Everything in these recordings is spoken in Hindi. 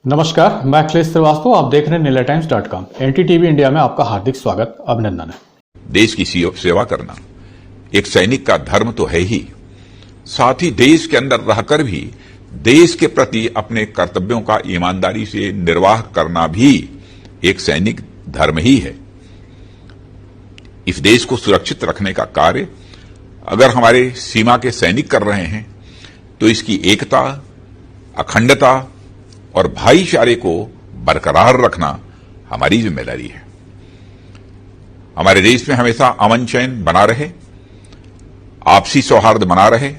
नमस्कार, मैं अखिलेश श्रीवास्तव। आप देख रहे हैं नीलाटाइम्स.com। एनटीटीवी इंडिया में आपका हार्दिक स्वागत, अभिनंदन है। देश की सेवा करना एक सैनिक का धर्म तो है ही, साथ ही देश के अंदर रहकर भी देश के प्रति अपने कर्तव्यों का ईमानदारी से निर्वाह करना भी एक सैनिक धर्म ही है। इस देश को सुरक्षित रखने का कार्य अगर हमारे सीमा के सैनिक कर रहे हैं तो इसकी एकता, अखंडता और भाईचारे को बरकरार रखना हमारी जिम्मेदारी है। हमारे देश में हमेशा अमन चैन बना रहे, आपसी सौहार्द बना रहे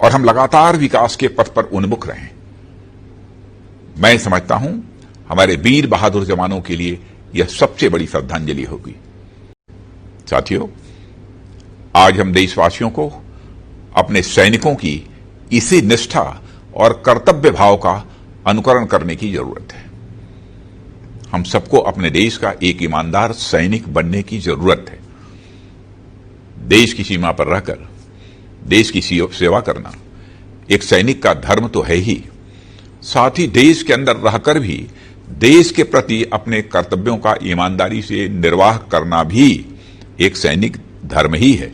और हम लगातार विकास के पथ पर उन्मुख रहें। मैं समझता हूं हमारे वीर बहादुर जवानों के लिए यह सबसे बड़ी श्रद्धांजलि होगी। साथियों, आज हम देशवासियों को अपने सैनिकों की इसी निष्ठा और कर्तव्य भाव का अनुकरण करने की जरूरत है। हम सबको अपने देश का एक ईमानदार सैनिक बनने की जरूरत है। देश की सीमा पर रहकर देश की सेवा करना एक सैनिक का धर्म तो है ही, साथ ही देश के अंदर रहकर भी देश के प्रति अपने कर्तव्यों का ईमानदारी से निर्वाह करना भी एक सैनिक धर्म ही है।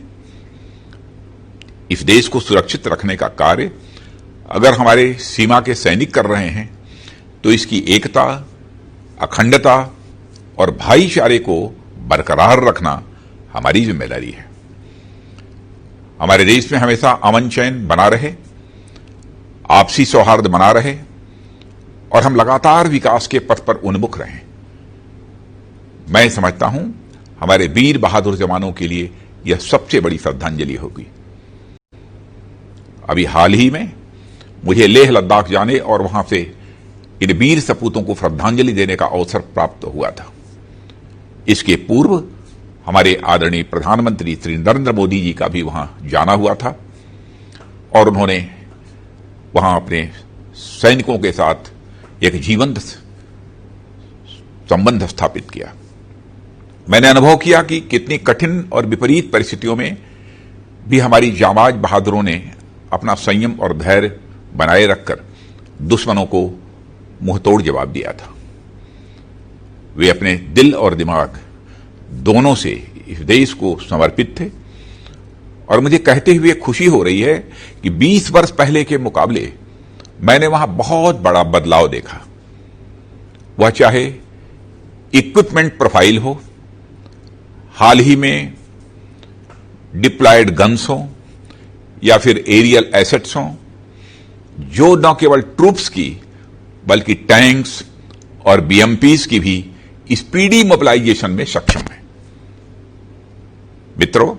इस देश को सुरक्षित रखने का कार्य अगर हमारे सीमा के सैनिक कर रहे हैं तो इसकी एकता, अखंडता और भाईचारे को बरकरार रखना हमारी जिम्मेदारी है। हमारे देश में हमेशा अमन चैन बना रहे, आपसी सौहार्द बना रहे और हम लगातार विकास के पथ पर उन्मुख रहें। मैं समझता हूं हमारे वीर बहादुर जवानों के लिए यह सबसे बड़ी श्रद्धांजलि होगी। अभी हाल ही में मुझे लेह लद्दाख जाने और वहां से इन वीर सपूतों को श्रद्धांजलि देने का अवसर प्राप्त हुआ था। इसके पूर्व हमारे आदरणीय प्रधानमंत्री श्री नरेंद्र मोदी जी का भी वहां जाना हुआ था और उन्होंने वहां अपने सैनिकों के साथ एक जीवंत संबंध स्थापित किया। मैंने अनुभव किया कि कितनी कठिन और विपरीत परिस्थितियों में भी हमारी जांबाज बहादुरों ने अपना संयम और धैर्य बनाए रखकर दुश्मनों को मुंहतोड़ जवाब दिया था। वे अपने दिल और दिमाग दोनों से इस देश को समर्पित थे और मुझे कहते हुए खुशी हो रही है कि 20 वर्ष पहले के मुकाबले मैंने वहां बहुत बड़ा बदलाव देखा। वह चाहे इक्विपमेंट प्रोफाइल हो, हाल ही में डिप्लॉयड गन्स हो या फिर एरियल एसेट्स हों, जो न केवल ट्रूप्स की बल्कि टैंक्स और बीएमपीज की भी स्पीडी मोबिलाइजेशन में सक्षम है। मित्रों,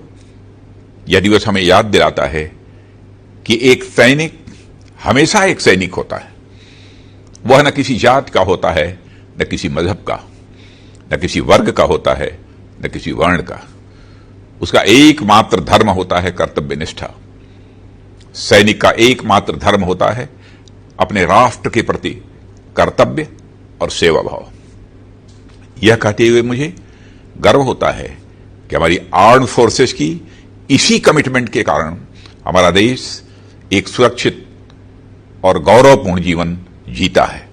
यह दिवस हमें याद दिलाता है कि एक सैनिक हमेशा एक सैनिक होता है। वह न किसी जात का होता है, न किसी मजहब का, न किसी वर्ग का होता है, न किसी वर्ण का। उसका एकमात्र धर्म होता है कर्तव्य निष्ठा। सैनिक का एकमात्र धर्म होता है अपने राष्ट्र के प्रति कर्तव्य और सेवा भाव। यह कहते हुए मुझे गर्व होता है कि हमारी आर्म्ड फोर्सेस की इसी कमिटमेंट के कारण हमारा देश एक सुरक्षित और गौरवपूर्ण जीवन जीता है।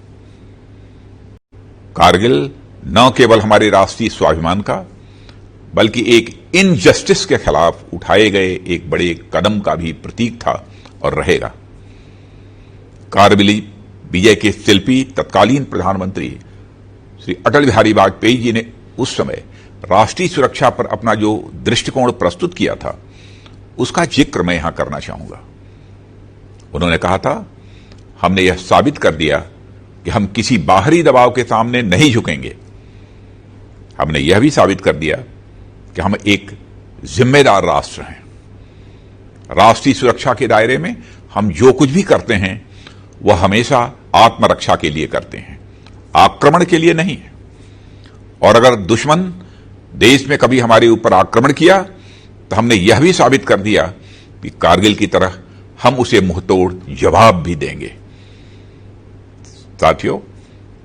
कारगिल न केवल हमारे राष्ट्रीय स्वाभिमान का बल्कि एक इनजस्टिस के खिलाफ उठाए गए एक बड़े कदम का भी प्रतीक था और रहेगा। कारगिल विजय के शिल्पी तत्कालीन प्रधानमंत्री श्री अटल बिहारी वाजपेयी जी ने उस समय राष्ट्रीय सुरक्षा पर अपना जो दृष्टिकोण प्रस्तुत किया था उसका जिक्र मैं यहां करना चाहूंगा। उन्होंने कहा था, हमने यह साबित कर दिया कि हम किसी बाहरी दबाव के सामने नहीं झुकेंगे। हमने यह भी साबित कर दिया कि हम एक जिम्मेदार राष्ट्र हैं। राष्ट्रीय सुरक्षा के दायरे में हम जो कुछ भी करते हैं वह हमेशा आत्मरक्षा के लिए करते हैं, आक्रमण के लिए नहीं। और अगर दुश्मन देश में कभी हमारे ऊपर आक्रमण किया तो हमने यह भी साबित कर दिया कि कारगिल की तरह हम उसे मुंहतोड़ जवाब भी देंगे। साथियों,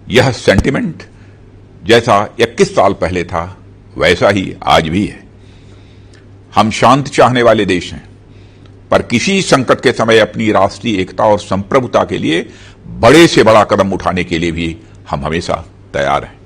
यह सेंटिमेंट जैसा 21 साल पहले था वैसा ही आज भी है। हम शांत चाहने वाले देश हैं, पर किसी संकट के समय अपनी राष्ट्रीय एकता और संप्रभुता के लिए बड़े से बड़ा कदम उठाने के लिए भी हम हमेशा तैयार हैं।